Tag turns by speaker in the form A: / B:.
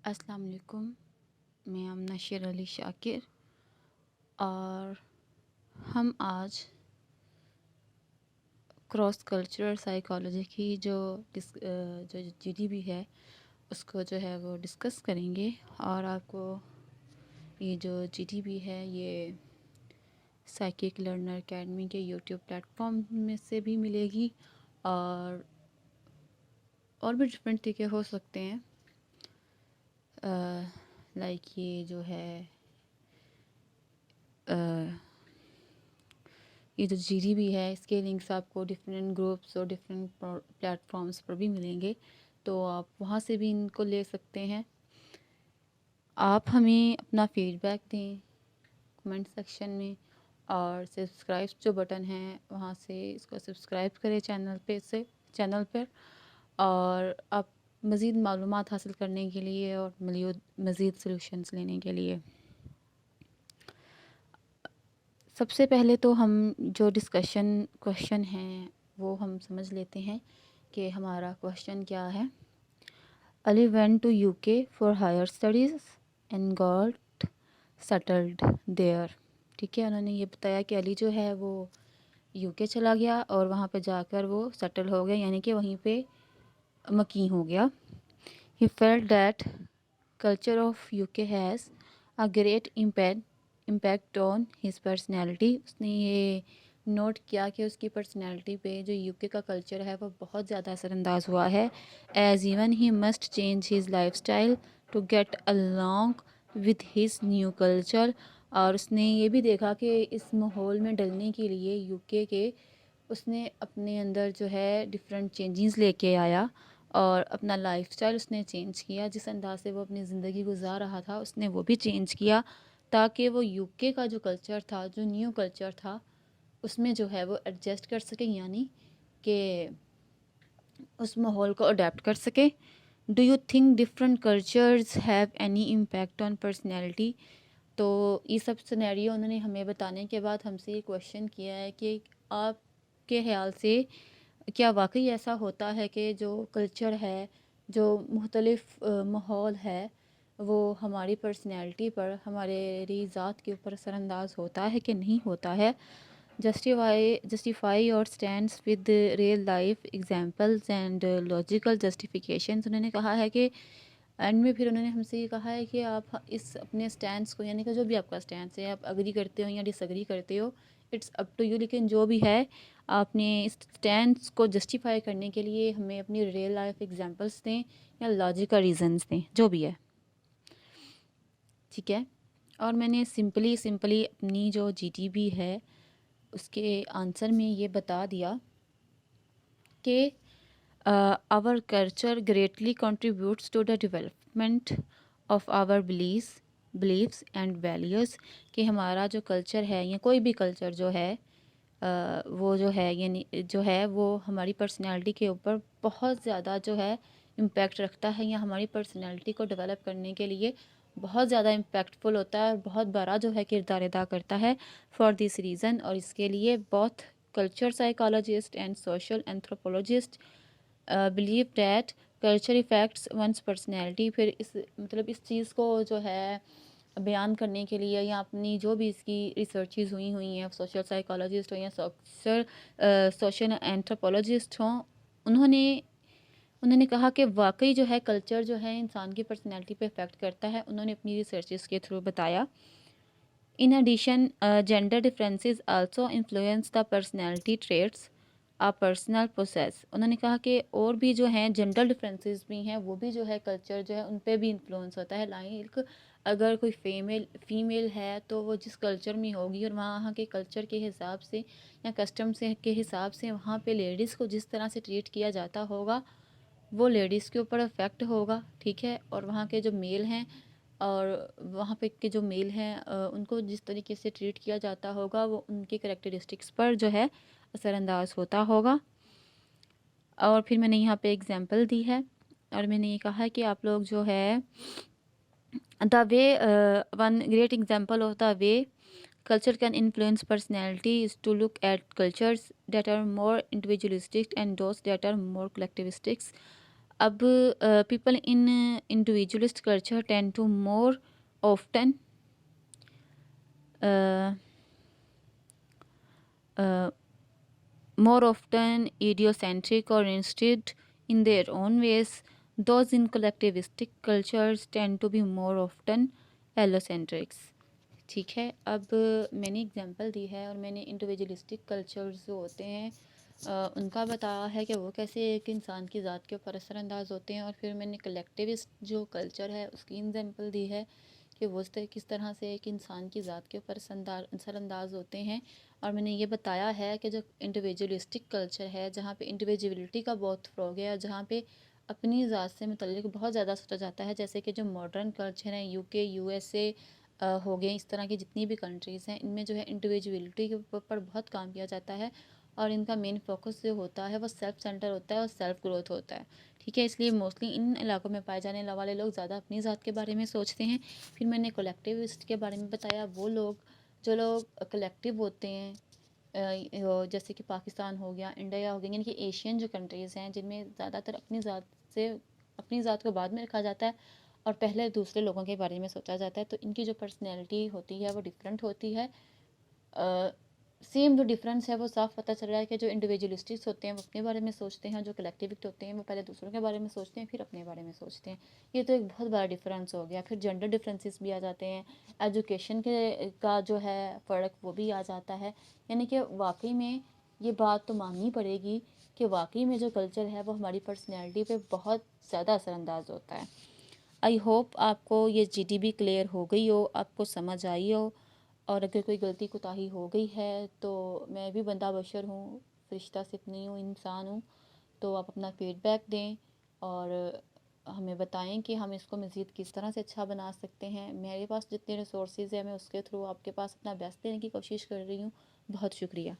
A: अस्सलाम वालेकुम। मैं आमना शेर अली शाकिर और हम आज क्रॉस कल्चरल साइकोलॉजी की जो जीडीबी है उसको जो है वो डिस्कस करेंगे। और आपको ये जो जीडीबी है ये साइकिक लर्नर एकेडमी के यूट्यूब प्लेटफॉर्म में से भी मिलेगी और भी डिफरेंट तरीके हो सकते हैं। लाइक ये जो है ये जो जीडीबी है इसके लिंक्स आपको डिफरेंट ग्रुप्स और डिफरेंट प्लेटफॉर्म्स पर भी मिलेंगे, तो आप वहाँ से भी इनको ले सकते हैं। आप हमें अपना फीडबैक दें कमेंट सेक्शन में और सब्सक्राइब जो बटन है वहाँ से इसको सब्सक्राइब करें चैनल पर। और आप मज़ीद मालूमात हासिल करने के लिए और मज़ीद सॉल्यूशंस लेने के लिए सबसे पहले तो हम जो क्वेश्चन हैं वो हम समझ लेते हैं कि हमारा क्वेश्चन क्या है। Ali went to UK for higher studies and got settled there. ठीक है, उन्होंने ये बताया कि अली जो है वो यूके चला गया और वहाँ पे जाकर वो सेटल हो गया, यानी कि वहीं पे मकीन हो गया। He felt that culture of UK has a great impact on his personality. उसने ये नोट किया कि उसकी पर्सनैलिटी पे जो यूके का कल्चर है वो बहुत ज़्यादा असरअंदाज हुआ है। As even he must change his lifestyle to get along with his new culture. और उसने ये भी देखा कि इस माहौल में डलने के लिए यूके के उसने अपने अंदर जो है डिफरेंट चेंजेस लेके आया और अपना लाइफस्टाइल उसने चेंज किया। जिस अंदाज से वो अपनी ज़िंदगी गुजार रहा था उसने वो भी चेंज किया ताकि वो यूके का जो कल्चर था, जो न्यू कल्चर था, उसमें जो है वो एडजस्ट कर सके, यानी कि उस माहौल को अडेप्ट कर सके। Do you think different cultures have any impact on personality. तो ये सब सिनेरियो उन्होंने हमें बताने के बाद हमसे ये क्वेश्चन किया है कि आपके ख्याल से क्या वाकई ऐसा होता है कि जो कल्चर है, जो मुख्तलिफ माहौल है, वो हमारी पर्सनैलिटी पर, हमारे ज़ात के ऊपर असरअंदाज होता है कि नहीं होता है। जस्टिफाई और stands with real life examples and logical justifications. उन्होंने कहा है कि एंड में फिर उन्होंने हमसे ये कहा है कि आप इस अपने स्टैंड्स को, यानी कि जो भी आपका स्टैंड है, आप अग्री करते हो या डिसअग्री करते हो, इट्स अप टू यू, लेकिन जो भी है आपने इस स्टैंड्स को जस्टिफाई करने के लिए हमें अपनी रियल लाइफ एग्जांपल्स दें या लॉजिकल रीजंस दें, जो भी है। ठीक है, और मैंने सिंपली अपनी जो जीटीबी है उसके आंसर में ये बता दिया कि our culture greatly contributes to the development of our beliefs and values. कि हमारा जो कल्चर है या कोई भी कल्चर जो है वो जो है यानी जो है वो हमारी पर्सनैलिटी के ऊपर बहुत ज़्यादा जो है इम्पैक्ट रखता है, या हमारी पर्सनैलिटी को डेवलप करने के लिए बहुत ज़्यादा इम्पैक्टफुल होता है और बहुत बड़ा जो है किरदार अदा करता है। फॉर दिस रीज़न, और इसके लिए बहुत culture psychologist and social anthropologist believe that culture affects one's personality. फिर इस चीज़ को जो है बयान करने के लिए या अपनी जो भी इसकी रिसर्चेज हुई हैं, सोशल साइकोलॉजिस्ट हो या सोशल एंथ्रोपोलॉजिस्ट हों, उन्होंने उन्होंने कहा कि वाकई जो है कल्चर जो है इंसान की पर्सनैलिटी पे इफ़ेक्ट करता है। उन्होंने अपनी रिसर्चेस के थ्रू बताया। In addition gender differences also influence the personality traits a personal process. उन्होंने कहा कि और भी जो हैं जेंडर डिफरेंसेस भी हैं, वो भी जो है कल्चर जो है उन पे भी इन्फ्लुएंस होता है। लाइक अगर कोई फीमेल है तो वो जिस कल्चर में होगी और वहाँ के कल्चर के हिसाब से या कस्टम से के हिसाब से वहाँ पे लेडीज़ को जिस तरह से ट्रीट किया जाता होगा वो लेडीज़ के ऊपर अफेक्ट होगा। ठीक है, और वहाँ के जो मेल हैं और वहाँ पे के जो मेल हैं उनको जिस तरीके से ट्रीट किया जाता होगा वो उनके करेक्टरिस्टिक्स पर जो है असरअंदाज होता होगा। और फिर मैंने यहाँ पे एग्जांपल दी है और मैंने ये कहा कि आप लोग जो है the way one great example of the way culture can influence personality is to look at cultures that are more individualistic and those that are more collectivistic. अब people in individualist culture tend to often uh, uh, more often idiocentric or instead in their own ways. Those in collectivistic cultures tend to be more often allocentrics. ठीक है, अब मैंने example दी है और मैंने individualistic cultures जो होते हैं उनका बताया है कि वो कैसे एक इंसान की ज़ात के ऊपर असरअंदाज होते हैं, और फिर मैंने कलेक्टिविस्ट जो कल्चर है उसकी एग्जांपल दी है कि वो किस तरह से एक इंसान की ज़ात के ऊपर असरअंदाज होते हैं। और मैंने ये बताया है कि जो इंडिविजुअलिस्टिक कल्चर है, जहाँ पे इंडिविजुअलिटी का बहुत फ़रोग़ है और जहाँ पे अपनी ज़ात से मुतल्लिक़ बहुत ज़्यादा सोचा जाता है, जैसे कि जो मॉडर्न कल्चर हैं यूके, यूएसए हो गए, इस तरह की जितनी भी कंट्रीज़ हैं, इनमें जो है इंडिविजुअलिटी के ऊपर बहुत काम किया जाता है और इनका मेन फोकस जो होता है वो सेल्फ सेंटर होता है और सेल्फ ग्रोथ होता है। ठीक है, इसलिए मोस्टली इन इलाकों में पाए जाने वाले लोग ज़्यादा अपनी ज़ात के बारे में सोचते हैं। फिर मैंने कलेक्टिविस्ट के बारे में बताया, वो लोग जो लोग कलेक्टिव होते हैं, जैसे कि पाकिस्तान हो गया, इंडिया हो गया, यानी कि एशियन जो कंट्रीज़ हैं जिनमें ज़्यादातर अपनी ज़ात को बाद में रखा जाता है और पहले दूसरे लोगों के बारे में सोचा जाता है, तो इनकी जो पर्सनैलिटी होती है वो डिफरेंट होती है। सेम जो डिफरेंस है वो साफ पता चल रहा है कि जो इंडिविजुअलिस्टिक्स होते हैं वो अपने बारे में सोचते हैं, जो कलेक्टिविस्ट होते हैं वो पहले दूसरों के बारे में सोचते हैं फिर अपने बारे में सोचते हैं। ये तो एक बहुत बड़ा डिफरेंस हो गया। फिर जेंडर डिफरेंसेस भी आ जाते हैं, एजुकेशन के का जो है फ़र्क वो भी आ जाता है। यानी कि वाकई में ये बात तो माननी पड़ेगी कि वाकई में जो कल्चर है वो हमारी पर्सनैलिटी पे बहुत ज़्यादा असरअंदाज होता है। आई होप आपको ये जीडीबी क्लियर हो गई हो, आपको समझ आई हो, और अगर कोई गलती कोताही हो गई है तो मैं भी बंदा बशर हूँ, फरिश्ता सिर्फ नहीं हूँ, इंसान हूँ। तो आप अपना फीडबैक दें और हमें बताएं कि हम इसको मज़ीद किस तरह से अच्छा बना सकते हैं। मेरे पास जितने रिसोर्सेज है मैं उसके थ्रू आपके पास अपना बेस्ट देने की कोशिश कर रही हूँ। बहुत शुक्रिया।